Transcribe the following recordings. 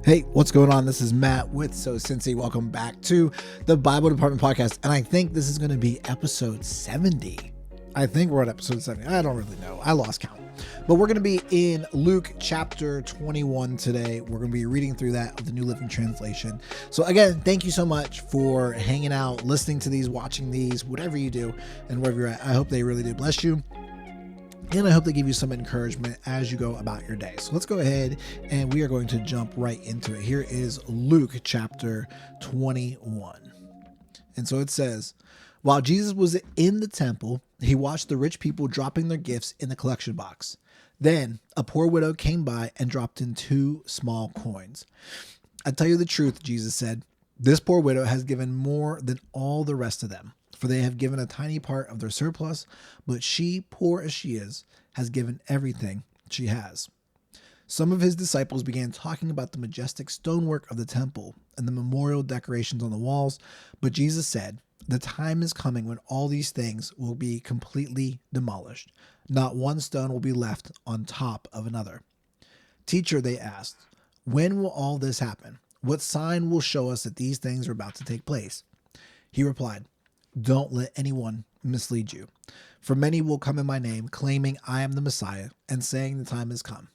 Hey, what's going on? This is Matt with Cincy. Welcome back to the Bible Department Podcast. And I think this is going to be episode 70. I think we're at episode 70. I don't really know. I lost count. But we're going to be in Luke chapter 21 today. We're going to be reading through that of the New Living Translation. So again, thank you so much for hanging out, listening to these, watching these, whatever you do, and wherever you're at. I hope they really do bless you. And I hope they give you some encouragement as you go about your day. So let's go ahead and we are going to jump right into it. Here is Luke chapter 21. And so it says, while Jesus was in the temple, he watched the rich people dropping their gifts in the collection box. Then a poor widow came by and dropped in 2 small coins. I tell you the truth, Jesus said, this poor widow has given more than all the rest of them. For they have given a tiny part of their surplus, but she, poor as she is, has given everything she has. Some of his disciples began talking about the majestic stonework of the temple and the memorial decorations on the walls, but Jesus said, the time is coming when all these things will be completely demolished. Not one stone will be left on top of another. Teacher, they asked, when will all this happen? What sign will show us that these things are about to take place? He replied, don't let anyone mislead you. For many will come in my name, claiming I am the Messiah, and saying the time has come.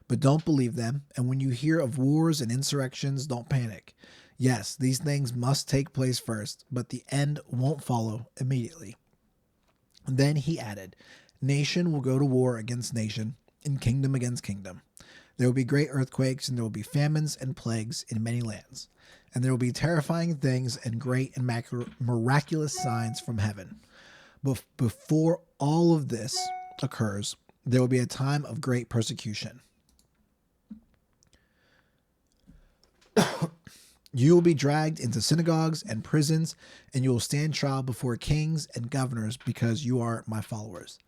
But don't believe them, and when you hear of wars and insurrections, don't panic. Yes, these things must take place first, but the end won't follow immediately. And then he added, nation will go to war against nation, and kingdom against kingdom. There will be great earthquakes, and there will be famines and plagues in many lands. And there will be terrifying things and great and miraculous signs from heaven. But before all of this occurs, there will be a time of great persecution. You will be dragged into synagogues and prisons, and you will stand trial before kings and governors because you are my followers.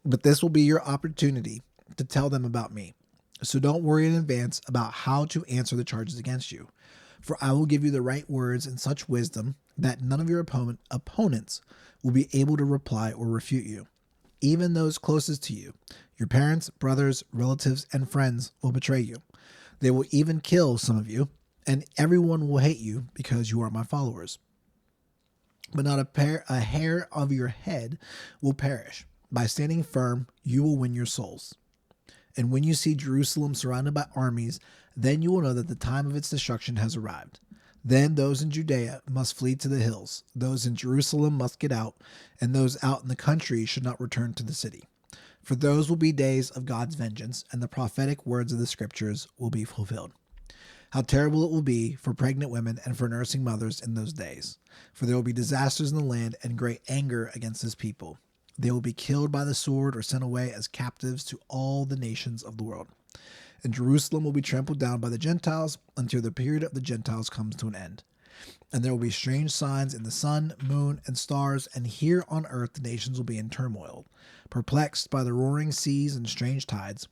But this will be your opportunity to tell them about me. So don't worry in advance about how to answer the charges against you. For I will give you the right words and such wisdom that none of your opponents will be able to reply or refute you. Even those closest to you, your parents, brothers, relatives, and friends will betray you. They will even kill some of you, and everyone will hate you because you are my followers. But not a hair of your head will perish. By standing firm, you will win your souls. And when you see Jerusalem surrounded by armies, then you will know that the time of its destruction has arrived. Then those in Judea must flee to the hills. Those in Jerusalem must get out, and those out in the country should not return to the city. For those will be days of God's vengeance, and the prophetic words of the scriptures will be fulfilled. How terrible it will be for pregnant women and for nursing mothers in those days. For there will be disasters in the land and great anger against his people. They will be killed by the sword or sent away as captives to all the nations of the world. And Jerusalem will be trampled down by the Gentiles until the period of the Gentiles comes to an end. And there will be strange signs in the sun, moon, and stars, and here on earth the nations will be in turmoil, perplexed by the roaring seas and strange tides.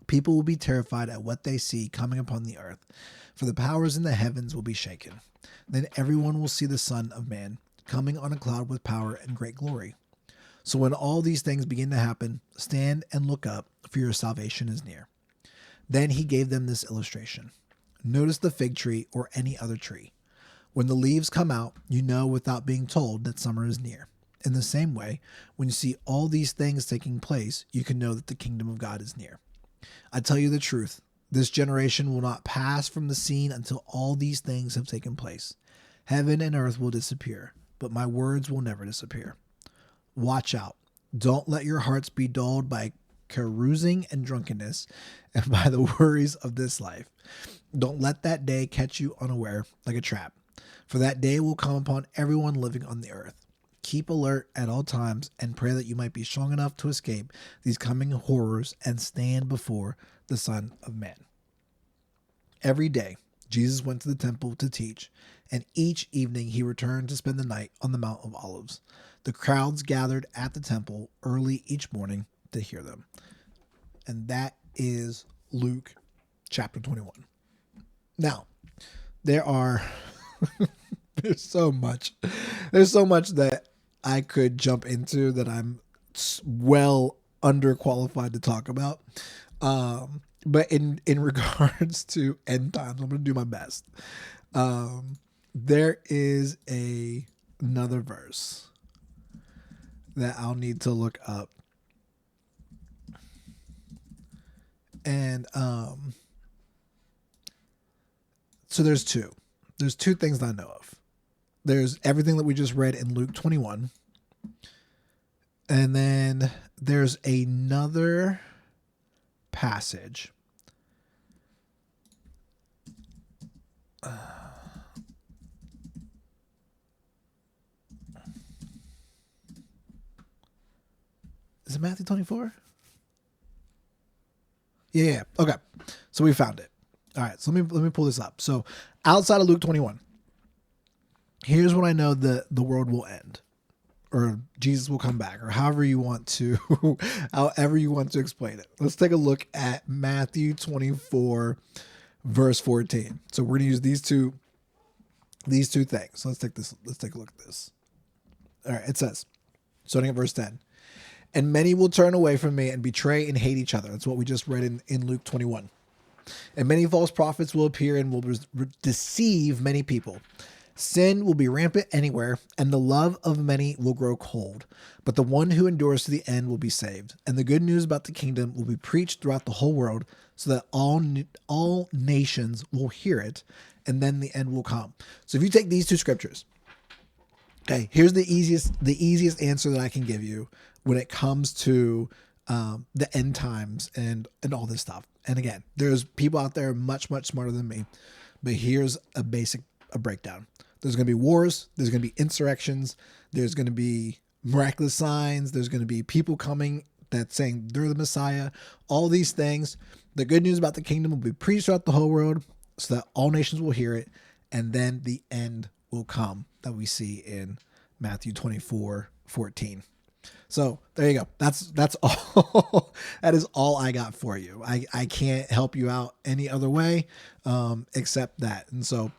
People will be terrified at what they see coming upon the earth, for the powers in the heavens will be shaken. Then everyone will see the Son of Man coming on a cloud with power and great glory. So when all these things begin to happen, stand and look up, for your salvation is near. Then he gave them this illustration. Notice the fig tree or any other tree. When the leaves come out, you know without being told that summer is near. In the same way, when you see all these things taking place, you can know that the kingdom of God is near. I tell you the truth, this generation will not pass from the scene until all these things have taken place. Heaven and earth will disappear, but my words will never disappear. Watch out. Don't let your hearts be dulled by carousing and drunkenness and by the worries of this life. Don't let that day catch you unaware like a trap, for that day will come upon everyone living on the earth. Keep alert at all times and pray that you might be strong enough to escape these coming horrors and stand before the Son of Man. Every day, Jesus went to the temple to teach, and each evening he returned to spend the night on the Mount of Olives. The crowds gathered at the temple early each morning to hear them. And that is Luke chapter 21. Now, there's so much that I could jump into that I'm well underqualified to talk about. But in regards to end times, I'm going to do my best. There is another verse that I'll need to look up. And so there's two. There's two things that I know of. There's everything that we just read in Luke 21. And then there's another passage. Is it Matthew 24? Yeah. Okay. So we found it. All right. So let me pull this up. So outside of Luke 21, here's when I know the world will end, or Jesus will come back, or however you want to, however you want to explain it. Let's take a look at Matthew 24, verse 14. So we're going to use these two things. So let's take a look at this. All right. It says, starting at verse 10. And many will turn away from me and betray and hate each other. That's what we just read in Luke 21. And many false prophets will appear and will deceive many people. Sin will be rampant anywhere, and the love of many will grow cold. But the one who endures to the end will be saved. And the good news about the kingdom will be preached throughout the whole world, so that all nations will hear it, and then the end will come. So if you take these two scriptures, okay, here's the easiest answer that I can give you when it comes to the end times and all this stuff. And again, there's people out there much smarter than me, but here's a breakdown. There's going to be wars. There's going to be insurrections. There's going to be miraculous signs. There's going to be people coming that saying they're the Messiah. All these things. The good news about the kingdom will be preached throughout the whole world, so that all nations will hear it, and then the end will come that we see in Matthew 24:14. So there you go. That's all. That is all I got for you. I can't help you out any other way except that. And so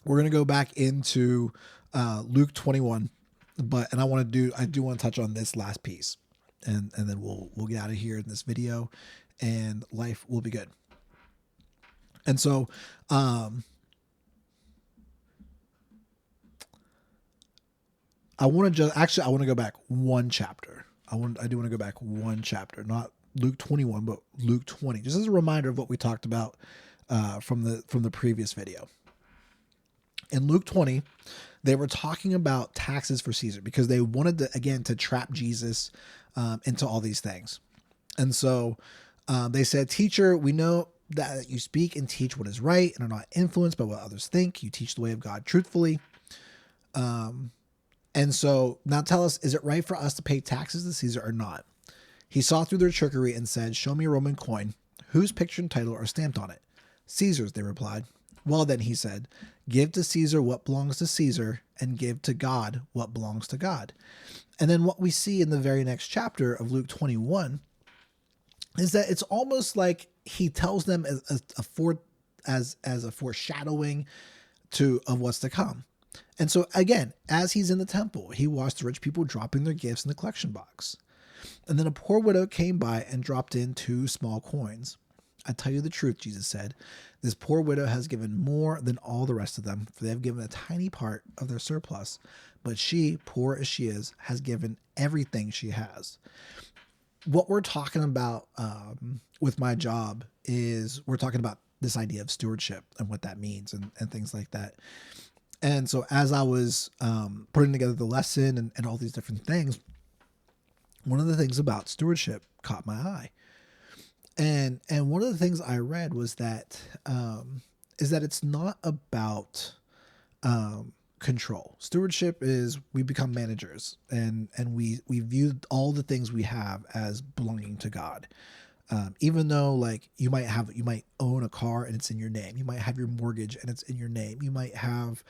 we're going to go back into Luke 21, and I do want to touch on this last piece, and then we'll get out of here in this video, and life will be good. And so I want to go back one chapter. I do want to go back one chapter, not Luke 21, but Luke 20, just as a reminder of what we talked about from the previous video. In Luke 20, they were talking about taxes for Caesar because they wanted to trap Jesus into all these things. And so they said, "Teacher, we know that you speak and teach what is right and are not influenced by what others think. You teach the way of God truthfully. And so now tell us, is it right for us to pay taxes to Caesar or not?" He saw through their trickery and said, "Show me a Roman coin. Whose picture and title are stamped on it?" "Caesar's," they replied. "Well then," he said, "give to Caesar what belongs to Caesar, and give to God what belongs to God." And then what we see in the very next chapter of Luke 21 is that it's almost like he tells them as a foreshadowing of what's to come. And so again, as he's in the temple, he watched the rich people dropping their gifts in the collection box. And then a poor widow came by and dropped in 2 small coins. "I tell you the truth," Jesus said, "this poor widow has given more than all the rest of them, for they have given a tiny part of their surplus. But she, poor as she is, has given everything she has." What we're talking about with my job is we're talking about this idea of stewardship and what that means and things like that. And so as I was putting together the lesson and all these different things, one of the things about stewardship caught my eye. And one of the things I read was that is that it's not about control. Stewardship is we become managers and we view all the things we have as belonging to God. Even though like you might own a car and it's in your name. You might have your mortgage and it's in your name. You might have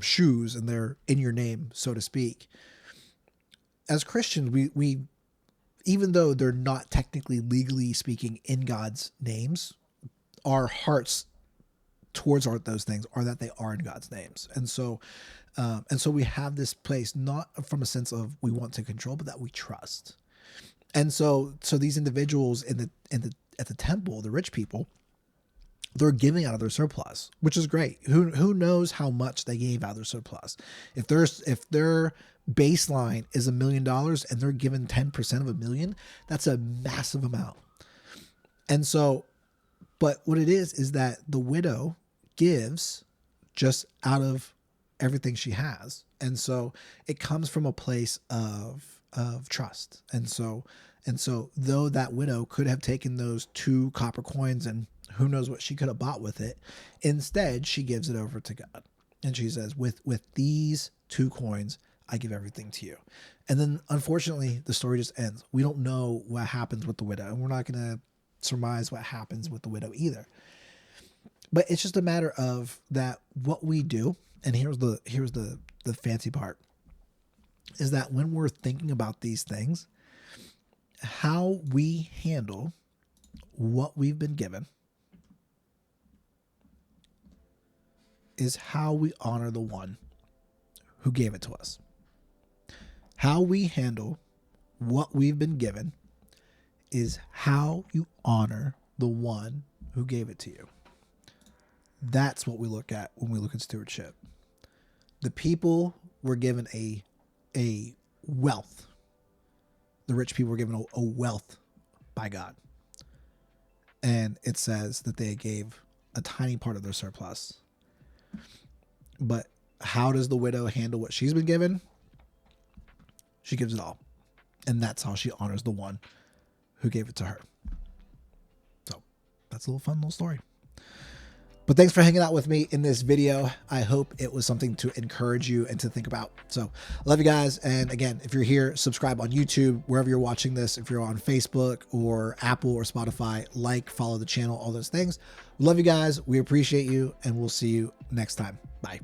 shoes and they're in your name, so to speak. As Christians, we even though they're not technically legally speaking in God's names, our hearts towards those things are that they are in God's names. And so we have this place, not from a sense of we want to control, but that we trust. And so these individuals in at the temple, the rich people, they're giving out of their surplus, which is great. Who knows how much they gave out of their surplus? If their baseline is $1 million and they're given 10% of $1 million, that's a massive amount. And so, but what it is that the widow gives just out of everything she has. And so it comes from a place of trust. And so though that widow could have taken those 2 copper coins and who knows what she could have bought with it, instead she gives it over to God. And she says, with these 2 coins, I give everything to you. And then unfortunately the story just ends. We don't know what happens with the widow, and we're not going to surmise what happens with the widow either. But it's just a matter of that what we do. And here's the fancy part, is that when we're thinking about these things, how we handle what we've been given is how we honor the one who gave it to us. How we handle what we've been given is how you honor the one who gave it to you. That's what we look at when we look at stewardship. The people were given a wealth. The rich people were given a wealth by God. And it says that they gave a tiny part of their surplus. But how does the widow handle what she's been given? She gives it all. And that's how she honors the one who gave it to her. So that's a little fun little story. But thanks for hanging out with me in this video. I hope it was something to encourage you and to think about. So I love you guys. And again, if you're here, subscribe on YouTube, wherever you're watching this. If you're on Facebook or Apple or Spotify, follow the channel, all those things. We love you guys. We appreciate you, and we'll see you next time. Bye.